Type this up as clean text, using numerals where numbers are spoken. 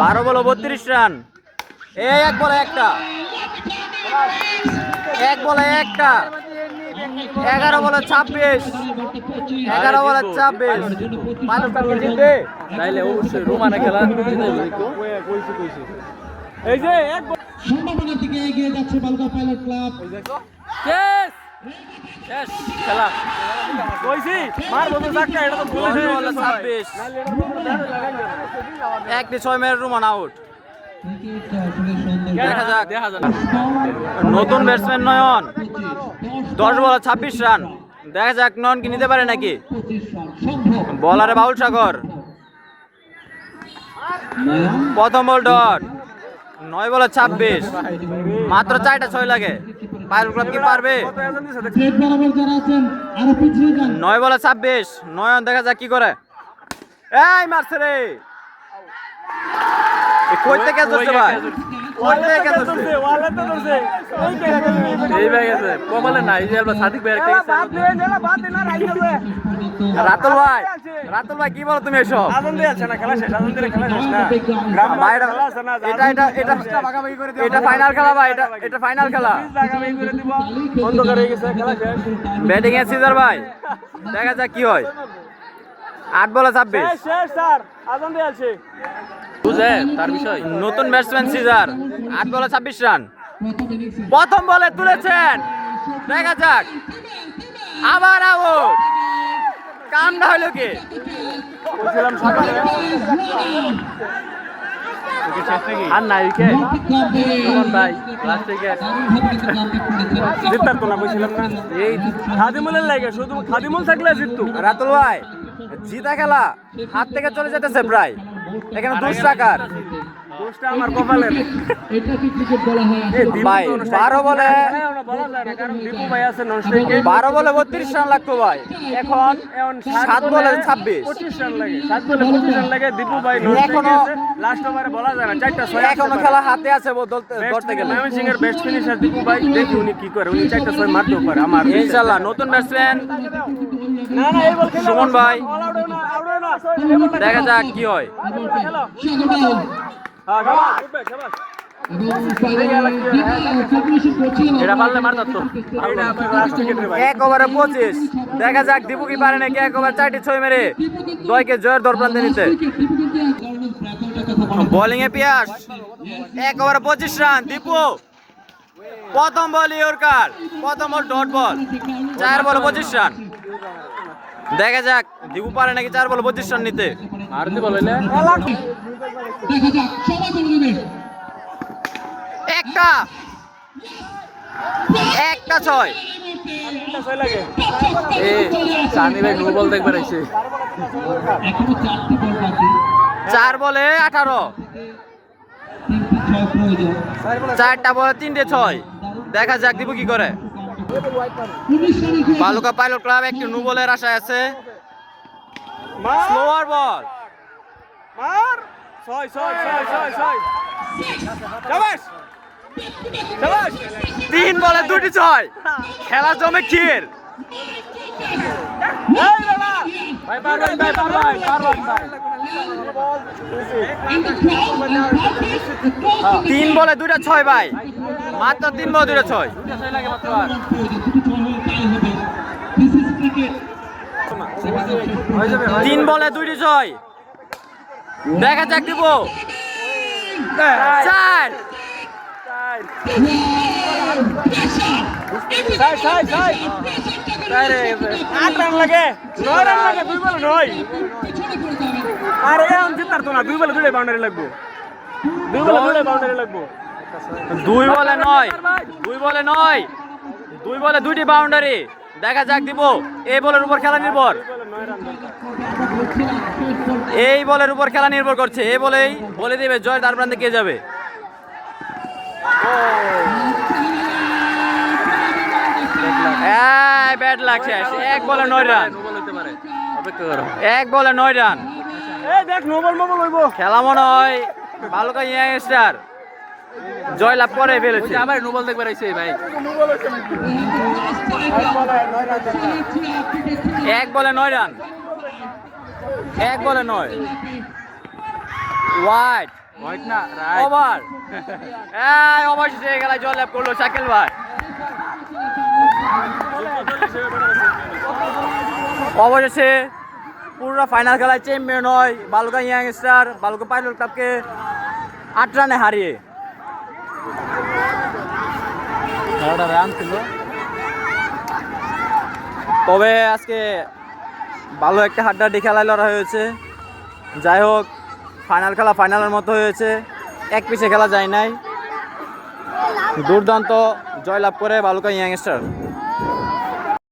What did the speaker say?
12 বলে 32 রান। এই এক বলে একটা, এক বলে একটা, 11 বলে 26, 11 বলে 26। পাকিস্তানকে জিতবে তাইলে অবশ্যই রোমানা খেলা এই যে এক সম্ভাবনার দিকে এগিয়ে যাচ্ছে বালুকা পাইলট ক্লাব। শেষ শেষ খেলা কইছি মার বন্ধু চাকা এটা তো বলে 26 1 6 মিনিট রোমান আউট। দেখা যাক নতুন ব্যাটসম্যান নয়ন 10 বলে 26 রান। দেখা যাক নয়ন কি নিতে পারে নাকি। বলারে বাউল সাগর, প্রথম বল ডট, 9 বলে 26, মাত্র 4টা 6 লাগে। পাইলট ক্লাব কি পারবে? 9 বলে 26, নয়ন দেখা যাক কি করে। এই মারছে রে, কই থেকে ধরছে ভাই, কই থেকে ধরছে ওয়ালে তো ধরছে এই ভাই গেছে কমালে না। এই যে আবার সাদিক ভাই একটা গেছে বাদ দে না, বাদ দে না রাইছে। রাতুল ভাই কি বলো তুমি এসব? আনন্দ আছে না খেলা শেষ, আনন্দ খেলা শেষ না গ্রাম বাইরে খেলা আছে না। এটা ভাগাভাগি করে দিও, এটা ফাইনাল খেলা ভাই, এটা ফাইনাল খেলা, ভাগাভাগি করে দিব। বন্ধ করে গেছে খেলা শেষ। ব্যাটিং এ সিজার ভাই, দেখা যাক কি হয়। 8 বলে 26 শেষ স্যার, আনন্দ আছে বুঝে তার বিষয়। নতুন ব্যাটসম্যান সিজার 8 বলে 26 রান। প্রথম বলে তুলেছেন, দেখা যাক আবার আউট। কামটা হলো কি বলছিলাম সকালে আর নাই উইকেট ভাই লাস্ট উইকেট জিততাম তো না, বলছিলাম না এই খাদিমুলের লাগে, শুধু খাদিমুল থাকলে জিততো। রাতুল ভাই জিতা খেলা হাত থেকে চলে যেতেছে প্রায়, এখানে 2 টাকার দোষটা আমার কপালের। ভাই 12 বলে বলা যায় না, কারণ দীপু ভাই আছে ননস্ট্রাইকে। 12 বলে 32 রান লাগতো ভাই, এখন 7 বলে 26 25 রান লাগে, 7 বলে 25 রান লাগে। দীপু ভাই ননস্ট্রাইকে আছে, লাস্ট ওভারে বলা যায় না, 4টা 6 এখনো খেলা হাতে আছে ধরতে গেলে। ময়মন সিং এর বেস্ট ফিনিশার দীপু ভাই, দেখি উনি কি করে, উনি 4টা 6 মারতেও পারে আমার ইনশাআল্লাহ। নতুন ব্যাটসম্যান না না এই বল খেলা সুমন ভাই, দেখা যাক কি হয়। এটা পারলে মারত তো 1 ওভারে 25। দেখা যাক দীপু কি পারে নাকি 1 ওভার 4টি 6 মেরে 2কে জয়ের দরপ্রান্তে নিতে। বোলিং এ পিয়াস 1 ওভারে 25 রান। দীপু প্রথম বল ইয়র্কার, প্রথম বল ডট বল, 4 বলে 25 রান। দেখা যাক দীপু পারে নাকি 4 বলে 25 রান নিতে। আর দি বললে একটা 6 লাগে। এই চাঁদি ভাই নো বল দেখবার আইছে, 4 বলে 18, 4টা বলে 3টে 6। দেখা যাক দীপু কি করে। বালুকা পাইলট ক্লাব একটি নো বলের আশায় আছে। স্লোয়ার বল মার 6 3 বলে 2টি 6, খেলা জমে ক্ষীর। 3 বলে 2টা 6 ভাই, মাত্র 3 বলে 2টা 6 লাগে মাত্র। 3 বলে 2টি 6, দেখা যাক দিব 4 8 রান লাগে, 9 রান লাগে, 2 বলে 9। আরে এখন জিতার তো না, 2 বলে 2টা বাউন্ডারি লাগবে, 2 বলে 2টা বাউন্ডারি লাগবে। 2 বলে 9, 2 বলে 9, 2 বলে 2টি বাউন্ডারি। দেখা যাক দিব এই বলের উপর খেলা নির্ভর, এই বলের উপর খেলা নির্ভর করছে। এই বলেই বলে দিবে জয় তার প্রান্তে কে যাবে। ব্যাট লাগ শেষ, 1 বলে 9 রান, 1 বলে 9 রান। খেলা মনে হয় বালুকা ইয়াংস্টার জয়লাভ করে ফেলেছে। আবার নোবল দেখবার আইছে ভাই, 1 বলে 9 রান, 1 বলে 9 ওয়াইড। হোয়াইট না রাইট ওভার অবশেষে খেলায় জয়লাভ করলো শাকিল ভাই। অবশেষে পুরো ফাইনাল খেলায় চ্যাম্পিয়ন হয় বালুকা ইয়াংস্টার বালুকা পাইলট ক্লাবকে 8 রানে হারিয়ে। খেলাটা রান ছিল, তবে আজকে ভালো একটা হাড্ডাহাড্ডি খেলায় লড়া হয়েছে। যাই হোক, ফাইনাল খেলা ফাইনালের মতো হয়েছে, এক পিছে খেলা যায় নাই। দুর্দান্ত জয়লাভ করে বালুকা ইয়াংস্টার।